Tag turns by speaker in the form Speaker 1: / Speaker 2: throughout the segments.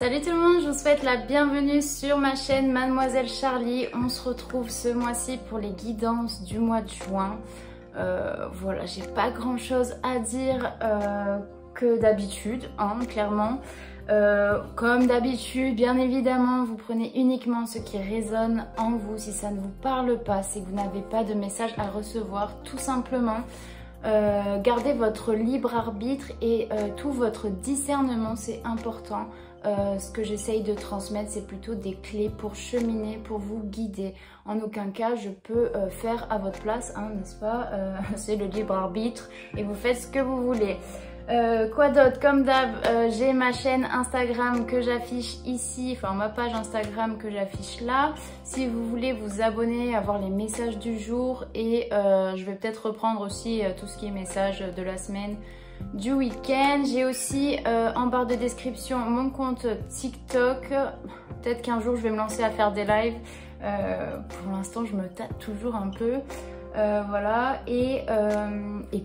Speaker 1: Salut tout le monde, je vous souhaite la bienvenue sur ma chaîne Mademoiselle Charlie. On se retrouve ce mois-ci pour les guidances du mois de juin. Voilà, j'ai pas grand chose à dire que d'habitude, hein, clairement. Comme d'habitude, bien évidemment, vous prenez uniquement ce qui résonne en vous. Si ça ne vous parle pas, c'est que vous n'avez pas de message à recevoir, tout simplement. Gardez votre libre arbitre et tout votre discernement, c'est important. Ce que j'essaye de transmettre, c'est plutôt des clés pour cheminer, pour vous guider. En aucun cas, je peux faire à votre place, hein, n'est-ce pas? C'est le libre arbitre et vous faites ce que vous voulez. Quoi d'autre? Comme d'hab, j'ai ma chaîne Instagram que j'affiche ici, enfin ma page Instagram que j'affiche là. Si vous voulez vous abonner, avoir les messages du jour et je vais peut-être reprendre aussi tout ce qui est messages de la semaine, du week-end. J'ai aussi en barre de description mon compte TikTok. Peut-être qu'un jour je vais me lancer à faire des lives. Pour l'instant je me tâte toujours un peu. Voilà, et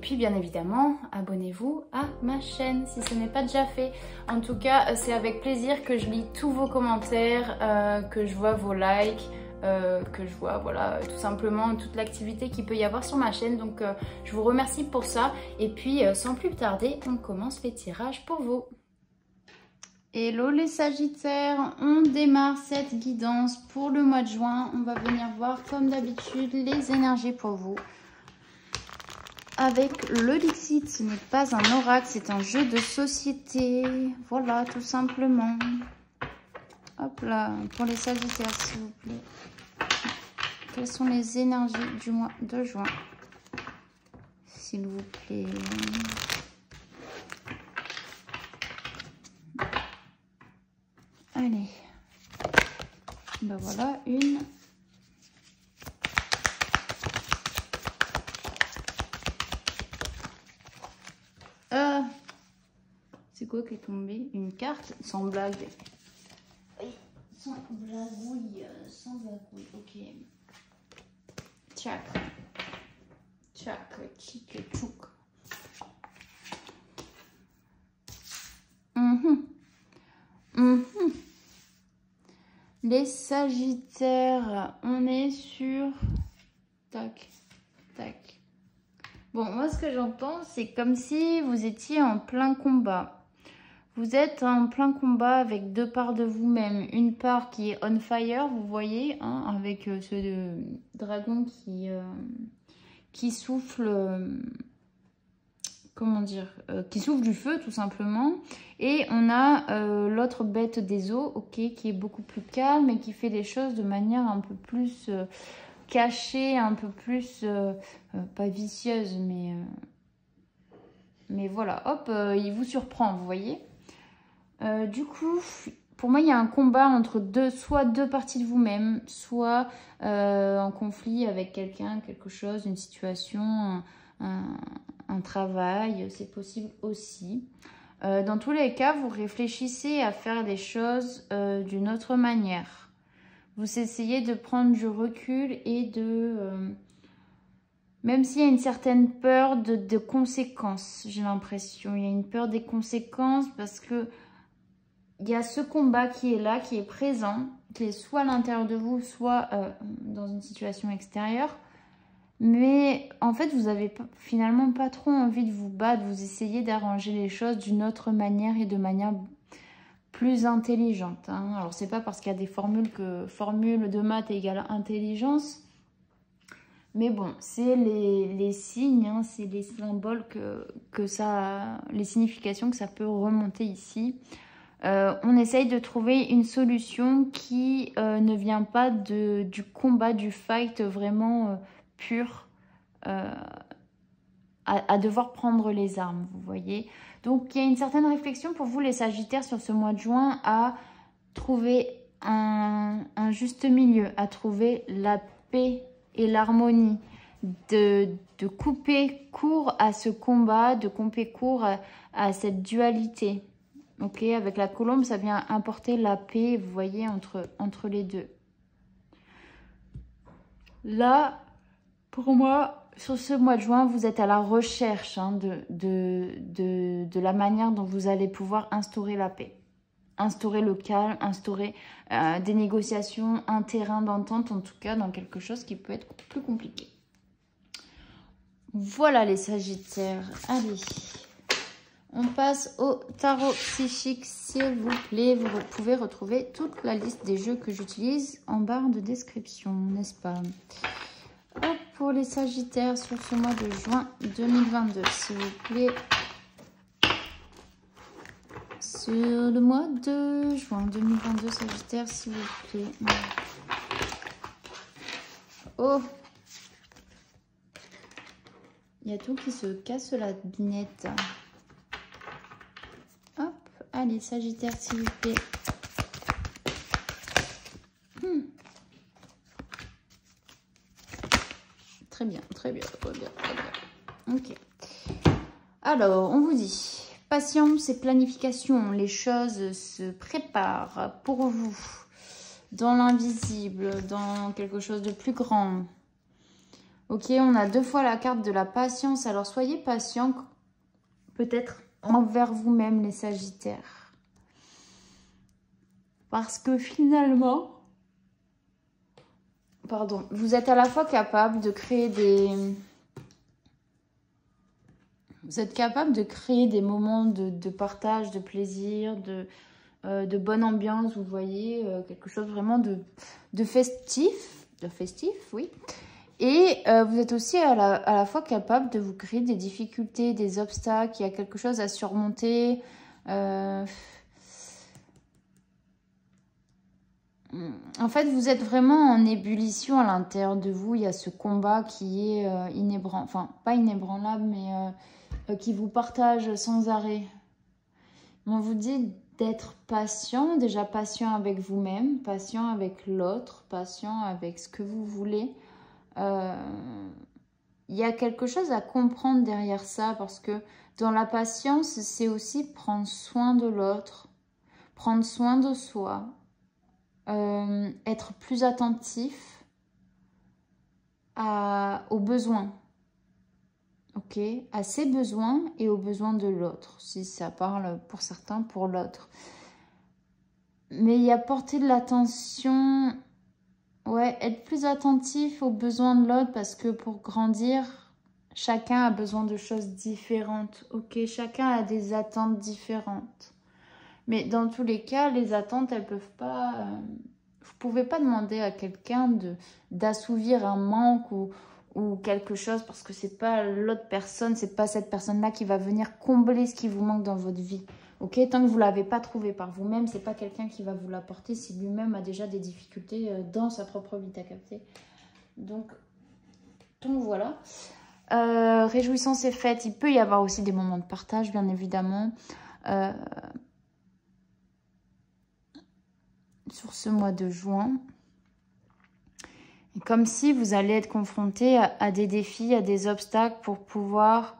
Speaker 1: puis bien évidemment, abonnez-vous à ma chaîne si ce n'est pas déjà fait. En tout cas, c'est avec plaisir que je lis tous vos commentaires, que je vois vos likes, que je vois, voilà, tout simplement toute l'activité qu'il peut y avoir sur ma chaîne. Donc, je vous remercie pour ça. Et puis, sans plus tarder, on commence les tirages pour vous. Hello les Sagittaires, on démarre cette guidance pour le mois de juin. On va venir voir comme d'habitude les énergies pour vous. Avec le Dixit, ce n'est pas un oracle, c'est un jeu de société. Voilà, tout simplement. Hop là, pour les Sagittaires s'il vous plaît. Quelles sont les énergies du mois de juin? S'il vous plaît. Allez, ben voilà une. C'est quoi qui est tombé? Une carte sans blague. Oui, sans blagouille, sans blagouille, ok. Tchac, tchac, tchic, tchouk. Les Sagittaires, on est sur... Tac, tac. Bon, moi ce que j'entends, c'est comme si vous étiez en plein combat. Vous êtes en plein combat avec deux parts de vous-même. Une part qui est on fire, vous voyez, hein, avec ce dragon qui souffle... comment dire, qui souffle du feu tout simplement. Et on a l'autre bête des eaux, ok, qui est beaucoup plus calme et qui fait les choses de manière un peu plus cachée, un peu plus, pas vicieuse, mais voilà, hop, il vous surprend, vous voyez. Du coup, pour moi, il y a un combat entre soit deux parties de vous-même, soit en conflit avec quelqu'un, quelque chose, une situation, un travail, c'est possible aussi. Dans tous les cas, vous réfléchissez à faire les choses d'une autre manière. Vous essayez de prendre du recul et de... même s'il y a une certaine peur de conséquences, j'ai l'impression. Il y a une peur des conséquences parce que il y a ce combat qui est là, qui est présent, qui est soit à l'intérieur de vous, soit dans une situation extérieure. Mais en fait, vous n'avez finalement pas trop envie de vous battre. Vous essayez d'arranger les choses d'une autre manière et de manière plus intelligente. Hein. Alors, c'est pas parce qu'il y a des formules que formule de maths égale intelligence. Mais bon, c'est les signes, hein, c'est les symboles que ça... les significations que ça peut remonter ici. On essaye de trouver une solution qui ne vient pas du combat, du fight vraiment... pur à devoir prendre les armes, vous voyez. Donc, il y a une certaine réflexion pour vous, les Sagittaires, sur ce mois de juin, à trouver un juste milieu, à trouver la paix et l'harmonie, de couper court à ce combat, de couper court à cette dualité. Ok, avec la colombe, ça vient apporter la paix, vous voyez, entre les deux. Là, pour moi, sur ce mois de juin, vous êtes à la recherche hein, de la manière dont vous allez pouvoir instaurer la paix. instaurer le calme, instaurer des négociations, un terrain d'entente, en tout cas dans quelque chose qui peut être plus compliqué. Voilà les Sagittaires. Allez, on passe au tarot psychique, s'il vous plaît. Vous pouvez retrouver toute la liste des jeux que j'utilise en barre de description, n'est-ce pas? Hop, pour les Sagittaires sur ce mois de juin 2022, s'il vous plaît. Sur le mois de juin 2022, Sagittaire, s'il vous plaît. Oh! Il y a tout qui se casse la binette. Hop, allez, Sagittaire, s'il vous plaît. Très bien, très bien, très bien, très bien. Ok. Alors, on vous dit... Patience et planification, les choses se préparent pour vous, dans l'invisible, dans quelque chose de plus grand. Ok, on a 2 fois la carte de la patience, alors soyez patient, peut-être envers vous-même les Sagittaires. Parce que finalement, pardon, vous êtes à la fois capable de créer des... Vous êtes capable de créer des moments de partage, de plaisir, de bonne ambiance, vous voyez, quelque chose vraiment de festif, oui. Et vous êtes aussi à la fois capable de vous créer des difficultés, des obstacles, il y a quelque chose à surmonter. En fait, vous êtes vraiment en ébullition à l'intérieur de vous, il y a ce combat qui est inébranlable, enfin pas inébranlable, mais... qui vous partage sans arrêt. On vous dit d'être patient, déjà patient avec vous-même, patient avec l'autre, patient avec ce que vous voulez. Il y a quelque chose à comprendre derrière ça, parce que dans la patience, c'est aussi prendre soin de l'autre, prendre soin de soi, être plus attentif aux besoins. Ok, à ses besoins et aux besoins de l'autre, si ça parle pour certains, pour l'autre. Mais il y a porter de l'attention, ouais, être plus attentif aux besoins de l'autre, parce que pour grandir, chacun a besoin de choses différentes. Ok, chacun a des attentes différentes. Mais dans tous les cas, les attentes, elles peuvent pas... vous pouvez pas demander à quelqu'un d'assouvir un manque ou quelque chose, parce que c'est pas l'autre personne, c'est pas cette personne-là qui va venir combler ce qui vous manque dans votre vie. Ok, tant que vous l'avez pas trouvé par vous-même, c'est pas quelqu'un qui va vous l'apporter si lui-même a déjà des difficultés dans sa propre vie, t'as capté. Donc voilà. Réjouissance est faite. Il peut y avoir aussi des moments de partage, bien évidemment. Sur ce mois de juin. Comme si vous allez être confronté à des défis, à des obstacles pour pouvoir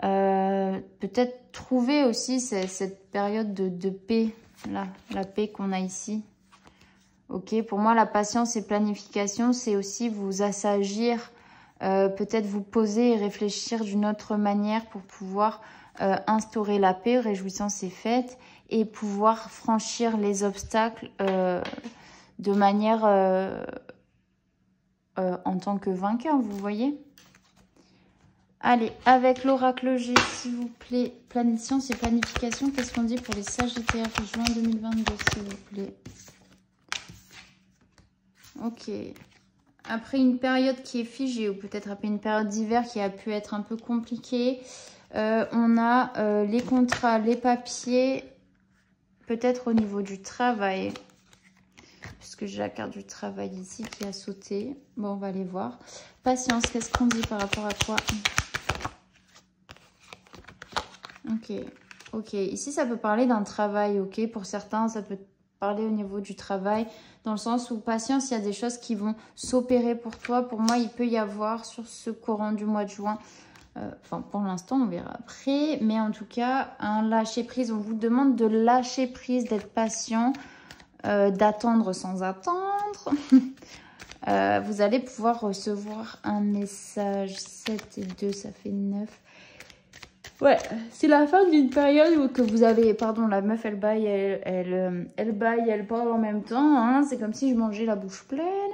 Speaker 1: peut-être trouver aussi cette période de paix, là, la paix qu'on a ici. Ok, pour moi, la patience et planification, c'est aussi vous assagir, peut-être vous poser et réfléchir d'une autre manière pour pouvoir instaurer la paix, réjouissance est faite, et pouvoir franchir les obstacles de manière... en tant que vainqueur, vous voyez. Allez, avec l'oracle G, s'il vous plaît. Science et planification, qu'est-ce qu'on dit pour les Sagittaires juin 2022, s'il vous plaît. Ok. Après une période qui est figée, ou peut-être après une période d'hiver qui a pu être un peu compliquée, on a les contrats, les papiers, peut-être au niveau du travail. Puisque j'ai la carte du travail ici qui a sauté. Bon, on va aller voir. Patience, qu'est-ce qu'on dit par rapport à quoi? Ok, ok. Ici, ça peut parler d'un travail, ok. Pour certains, ça peut parler au niveau du travail. Dans le sens où, patience, il y a des choses qui vont s'opérer pour toi. Pour moi, il peut y avoir sur ce courant du mois de juin... Enfin, pour l'instant, on verra après. Mais en tout cas, un lâcher-prise. On vous demande de lâcher prise, d'être patient... d'attendre sans attendre. Vous allez pouvoir recevoir un message. 7 et 2, ça fait 9. Ouais, c'est la fin d'une période où que vous avez... Pardon, la meuf, elle baille, elle baille, elle parle en même temps. Hein, c'est comme si je mangeais la bouche pleine.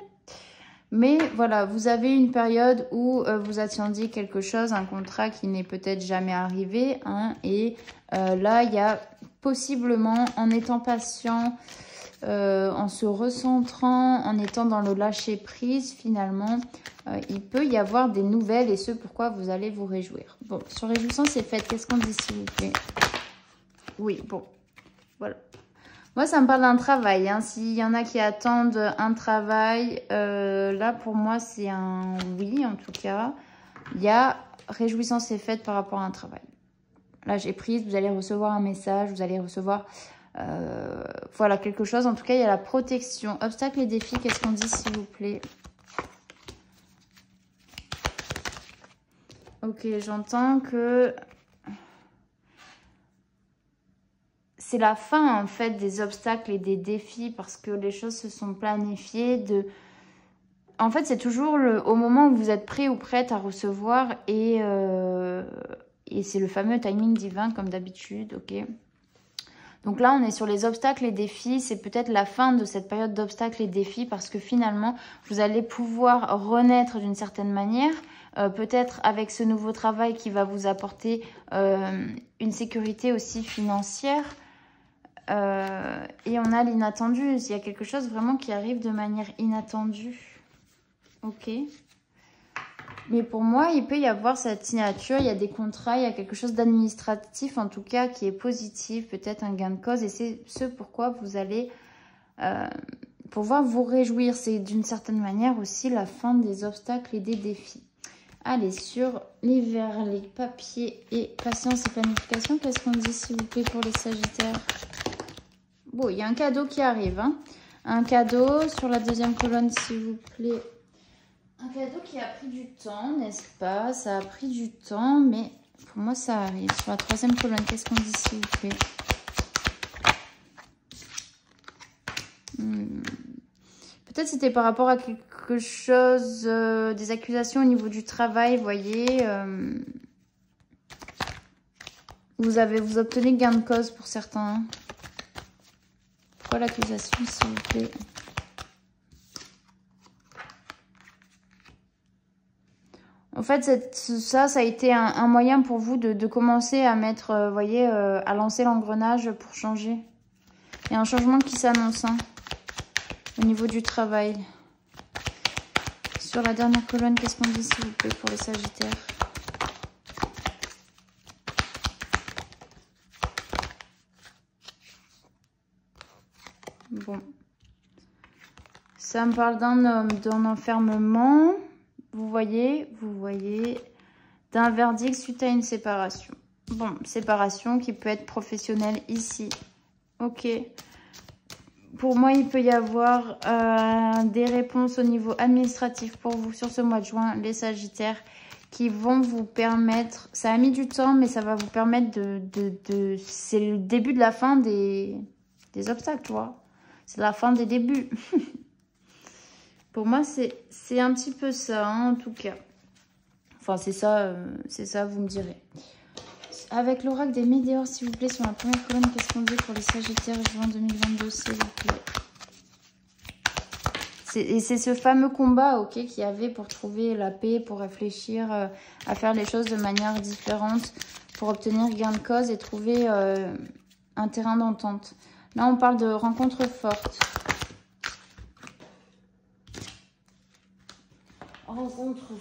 Speaker 1: Mais voilà, vous avez une période où vous attendiez quelque chose, un contrat qui n'est peut-être jamais arrivé. Hein, et là, il y a possiblement, en étant patient, en se recentrant, en étant dans le lâcher-prise, finalement, il peut y avoir des nouvelles et ce pourquoi vous allez vous réjouir. Bon, sur réjouissance, c'est fait. Qu'est-ce qu'on dit, s'il vous plaît? Oui, bon, voilà. Moi, ça me parle d'un travail. Hein. S'il y en a qui attendent un travail, là, pour moi, c'est un oui, en tout cas. Il y a réjouissance est faite par rapport à un travail. Là, j'ai prise, vous allez recevoir un message, vous allez recevoir, voilà, quelque chose. En tout cas, il y a la protection. Obstacles et défis, qu'est-ce qu'on dit, s'il vous plaît? Ok, j'entends que... c'est la fin, en fait, des obstacles et des défis parce que les choses se sont planifiées de... En fait, c'est toujours au moment où vous êtes prêt ou prête à recevoir et c'est le fameux timing divin, comme d'habitude, ok? Donc là, on est sur les obstacles et défis. C'est peut-être la fin de cette période d'obstacles et défis parce que finalement, vous allez pouvoir renaître d'une certaine manière. Peut-être avec ce nouveau travail qui va vous apporter une sécurité aussi financière. Et on a l'inattendu. Il y a quelque chose vraiment qui arrive de manière inattendue. Ok. Mais pour moi, il peut y avoir cette signature, il y a des contrats, il y a quelque chose d'administratif en tout cas qui est positif, peut-être un gain de cause. Et c'est ce pourquoi vous allez pouvoir vous réjouir. C'est d'une certaine manière aussi la fin des obstacles et des défis. Allez, sur les verres, les papiers et patience et planification, qu'est-ce qu'on dit s'il vous plaît pour les Sagittaires? Bon, il y a un cadeau qui arrive. Hein. Un cadeau sur la deuxième colonne s'il vous plaît. Un cadeau qui a pris du temps, n'est-ce pas? Ça a pris du temps, mais pour moi, ça arrive. Sur la troisième colonne, qu'est-ce qu'on dit, s'il vous plaît? Peut-être c'était par rapport à quelque chose, des accusations au niveau du travail, vous voyez. Vous obtenez gain de cause pour certains. Pourquoi l'accusation, s'il vous plaît? En fait, ça a été un moyen pour vous de commencer à mettre, vous voyez, à lancer l'engrenage pour changer. Il y a un changement qui s'annonce hein, au niveau du travail. Sur la dernière colonne, qu'est-ce qu'on dit, s'il vous plaît, pour les Sagittaires? Bon. Ça me parle d'un homme, d'un enfermement. Vous voyez, d'un verdict suite à une séparation. Bon, séparation qui peut être professionnelle ici. Ok. Pour moi, il peut y avoir des réponses au niveau administratif pour vous sur ce mois de juin, les Sagittaires, qui vont vous permettre... Ça a mis du temps, mais ça va vous permettre de c'est le début de la fin des obstacles, tu vois. C'est la fin des débuts. Pour moi, c'est un petit peu ça, hein, en tout cas. Enfin, c'est ça, vous me direz. Avec l'oracle des météores, s'il vous plaît, sur la première colonne, qu'est-ce qu'on dit pour les Sagittaires juin 2022, s'il vous plaît? Et c'est ce fameux combat, ok, qu'il y avait pour trouver la paix, pour réfléchir à faire les choses de manière différente, pour obtenir gain de cause et trouver un terrain d'entente. Là, on parle de rencontres fortes. Rencontre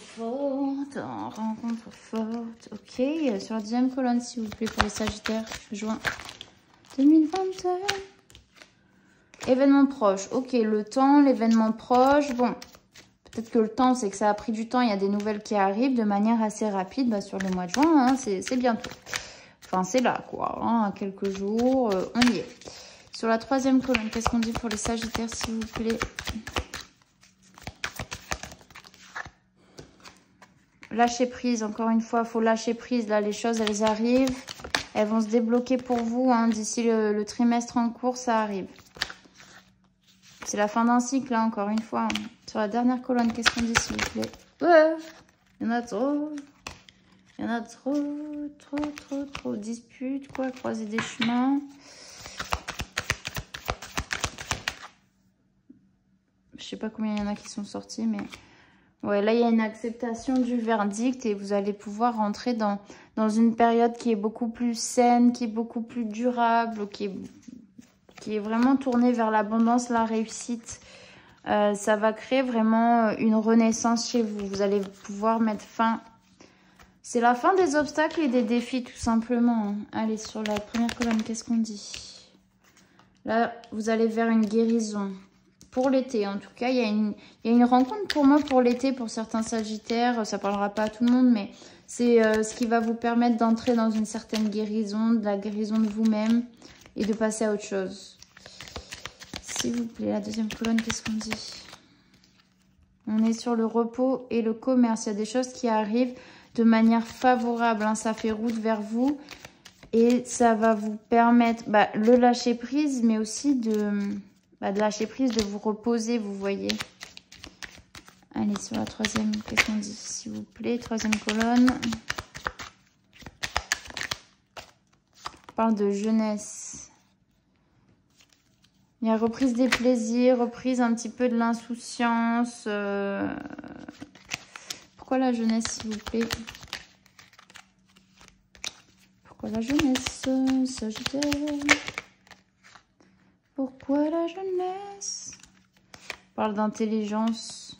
Speaker 1: forte, ok. Sur la deuxième colonne, s'il vous plaît, pour les Sagittaires, juin 2022. Événement proche, ok, le temps, l'événement proche, bon. Peut-être que le temps, c'est que ça a pris du temps, il y a des nouvelles qui arrivent de manière assez rapide bah, sur le mois de juin, hein, c'est bientôt. Enfin, c'est là, quoi, hein, quelques jours, on y est. Sur la troisième colonne, qu'est-ce qu'on dit pour les Sagittaires, s'il vous plaît? Lâcher prise, encore une fois, il faut lâcher prise. Là, les choses, elles arrivent. Elles vont se débloquer pour vous. Hein. D'ici le trimestre en cours, ça arrive. C'est la fin d'un cycle, là, encore une fois. Sur la dernière colonne, qu'est-ce qu'on dit, s'il vous plaît? Ouais, il y en a trop. Il y en a trop. Disputes, quoi, croiser des chemins. Je sais pas combien il y en a qui sont sortis, mais... Ouais, là, il y a une acceptation du verdict et vous allez pouvoir rentrer dans une période qui est beaucoup plus saine, qui est beaucoup plus durable, qui est vraiment tournée vers l'abondance, la réussite. Ça va créer vraiment une renaissance chez vous. Vous allez pouvoir mettre fin... C'est la fin des obstacles et des défis, tout simplement. Allez, sur la première colonne, qu'est-ce qu'on dit? Là, vous allez vers une guérison. Pour l'été, en tout cas, il y a une rencontre pour moi pour l'été, pour certains sagittaires. Ça ne parlera pas à tout le monde, mais c'est ce qui va vous permettre d'entrer dans une certaine guérison, de la guérison de vous-même et de passer à autre chose. S'il vous plaît, la deuxième colonne, qu'est-ce qu'on dit? On est sur le repos et le commerce. Il y a des choses qui arrivent de manière favorable, hein. Ça fait route vers vous et ça va vous permettre le lâcher prise, mais aussi de lâcher prise, de vous reposer, vous voyez. Allez, sur la troisième, qu'est-ce qu'on dit, s'il vous plaît? Troisième colonne. On parle de jeunesse. Il y a reprise des plaisirs, reprise un petit peu de l'insouciance. Pourquoi la jeunesse, s'il vous plaît? Pourquoi la jeunesse, Sagittaire? Pourquoi la jeunesse? On parle d'intelligence.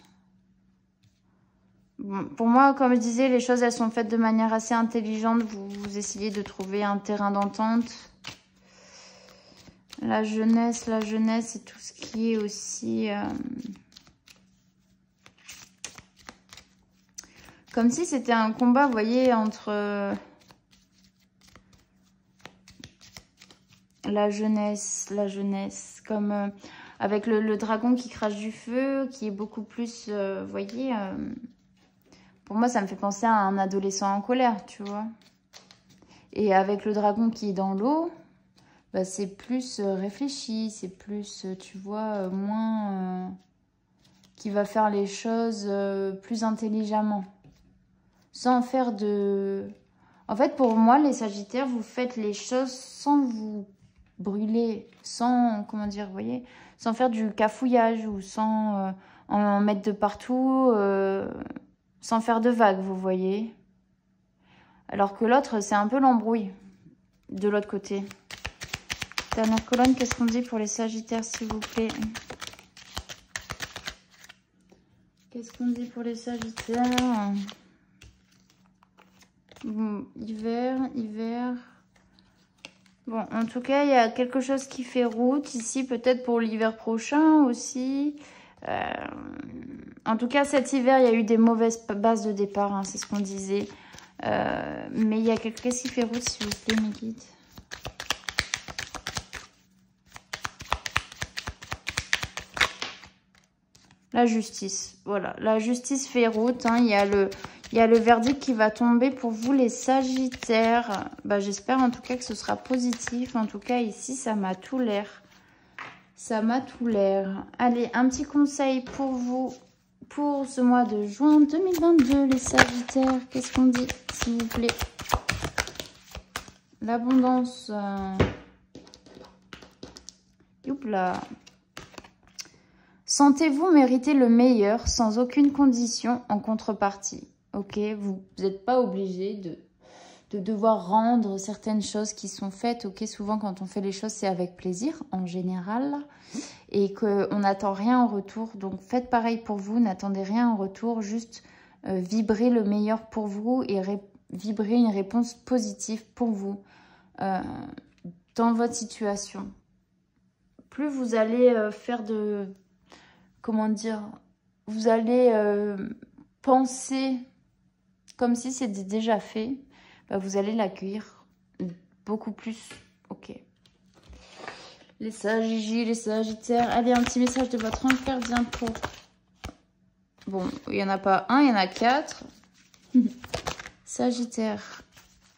Speaker 1: Bon, pour moi, comme je disais, les choses, elles sont faites de manière assez intelligente. Vous essayez de trouver un terrain d'entente. La jeunesse, c'est tout ce qui est aussi... Comme si c'était un combat, vous voyez, entre la jeunesse, comme avec le dragon qui crache du feu, qui est beaucoup plus, vous voyez, pour moi, ça me fait penser à un adolescent en colère, tu vois. Et avec le dragon qui est dans l'eau, c'est plus réfléchi, c'est plus, tu vois, moins... qui va faire les choses plus intelligemment. Sans faire de... En fait, pour moi, les Sagittaires, vous faites les choses sans vous brûler, sans, comment dire, vous voyez, sans faire du cafouillage ou sans en mettre de partout, sans faire de vagues, vous voyez. Alors que l'autre, c'est un peu l'embrouille de l'autre côté. Dernière colonne, qu'est-ce qu'on dit pour les Sagittaires, s'il vous plaît? Qu'est-ce qu'on dit pour les Sagittaires? Bon, hiver. Bon, en tout cas, il y a quelque chose qui fait route ici, peut-être pour l'hiver prochain aussi. En tout cas, cet hiver, il y a eu des mauvaises bases de départ, hein, c'est ce qu'on disait. Mais il y a quelque chose qui fait route, s'il vous plaît, mes guides. La justice, voilà. La justice fait route, hein. Il y a le verdict qui va tomber pour vous, les Sagittaires. J'espère en tout cas que ce sera positif. En tout cas, ici, ça m'a tout l'air. Ça m'a tout l'air. Allez, un petit conseil pour vous pour ce mois de juin 2022, les Sagittaires. Qu'est-ce qu'on dit, s'il vous plaît? L'abondance. Youpla. Sentez-vous mériter le meilleur sans aucune condition en contrepartie. Ok, vous n'êtes pas obligé de devoir rendre certaines choses qui sont faites. Ok, souvent quand on fait les choses, c'est avec plaisir en général et qu'on n'attend rien en retour. Donc faites pareil pour vous, n'attendez rien en retour, juste vibrez le meilleur pour vous et vibrez une réponse positive pour vous dans votre situation. Plus vous allez faire de... Comment dire? Vous allez penser comme si c'était déjà fait. Vous allez l'accueillir beaucoup plus. Ok. Les Sagittaires, les Sagittaires. Allez, un petit message de votre ange gardien pour... Bon, il n'y en a pas un, il y en a 4. Sagittaire.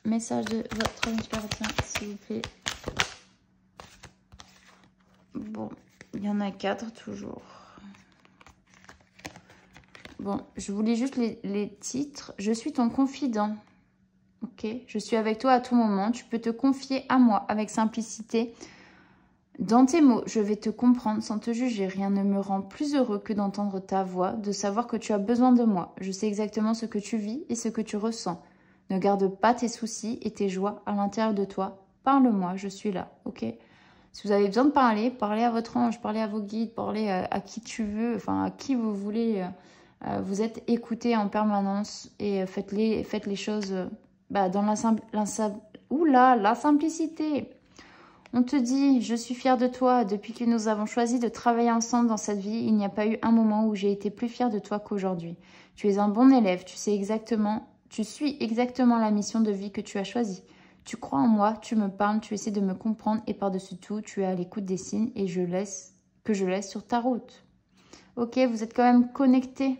Speaker 1: Message de votre ange gardien, s'il vous plaît. Bon, il y en a 4 toujours. Bon, je vous lis juste les titres. Je suis ton confident. ok? Je suis avec toi à tout moment. Tu peux te confier à moi avec simplicité. Dans tes mots, je vais te comprendre sans te juger. Rien ne me rend plus heureux que d'entendre ta voix, de savoir que tu as besoin de moi. Je sais exactement ce que tu vis et ce que tu ressens. Ne garde pas tes soucis et tes joies à l'intérieur de toi. Parle-moi, je suis là, ok? Si vous avez besoin de parler, parlez à votre ange, parlez à vos guides, parlez à qui tu veux, enfin à qui vous voulez. Vous êtes écoutés en permanence et faites les choses dans la simplicité. On te dit, je suis fière de toi. Depuis que nous avons choisi de travailler ensemble dans cette vie, il n'y a pas eu un moment où j'ai été plus fière de toi qu'aujourd'hui. Tu es un bon élève, tu suis exactement la mission de vie que tu as choisie. Tu crois en moi, tu me parles, tu essaies de me comprendre et par-dessus tout, tu es à l'écoute des signes et je laisse sur ta route. Ok, vous êtes quand même connectés.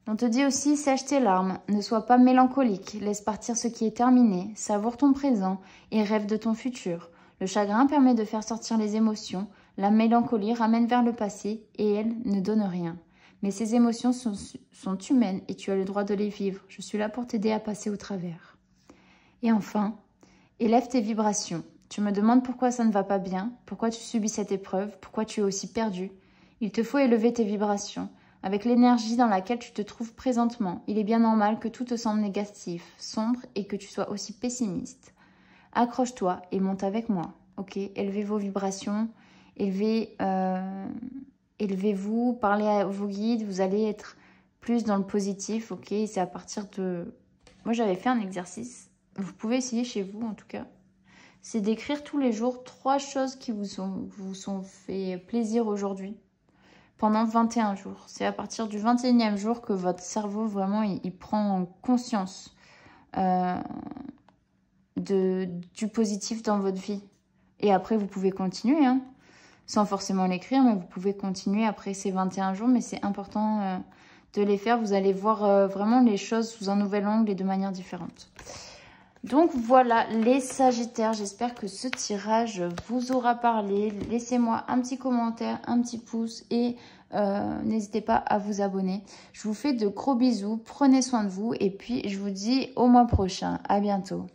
Speaker 1: On te dit aussi, sèche tes larmes, ne sois pas mélancolique, laisse partir ce qui est terminé, savoure ton présent et rêve de ton futur. Le chagrin permet de faire sortir les émotions, la mélancolie ramène vers le passé et elle ne donne rien. Mais ces émotions sont humaines et tu as le droit de les vivre. Je suis là pour t'aider à passer au travers. Et enfin, élève tes vibrations. Tu me demandes pourquoi ça ne va pas bien, pourquoi tu subis cette épreuve, pourquoi tu es aussi perdu. Il te faut élever tes vibrations. Avec l'énergie dans laquelle tu te trouves présentement, il est bien normal que tout te semble négatif, sombre et que tu sois aussi pessimiste. Accroche-toi et monte avec moi, ok? Élevez vos vibrations, élevez-vous, parlez à vos guides, vous allez être plus dans le positif, ok? C'est à partir de... Moi, j'avais fait un exercice, vous pouvez essayer chez vous en tout cas. C'est d'écrire tous les jours 3 choses qui vous sont fait plaisir aujourd'hui. Pendant 21 jours. C'est à partir du 21e jour que votre cerveau, vraiment, il prend conscience du positif dans votre vie. Et après, vous pouvez continuer, hein, sans forcément l'écrire, mais vous pouvez continuer après ces 21 jours. Mais c'est important de les faire. Vous allez voir vraiment les choses sous un nouvel angle et de manière différente. Donc voilà les Sagittaires, j'espère que ce tirage vous aura parlé. Laissez-moi un petit commentaire, un petit pouce et n'hésitez pas à vous abonner. Je vous fais de gros bisous, prenez soin de vous et puis je vous dis au mois prochain. À bientôt.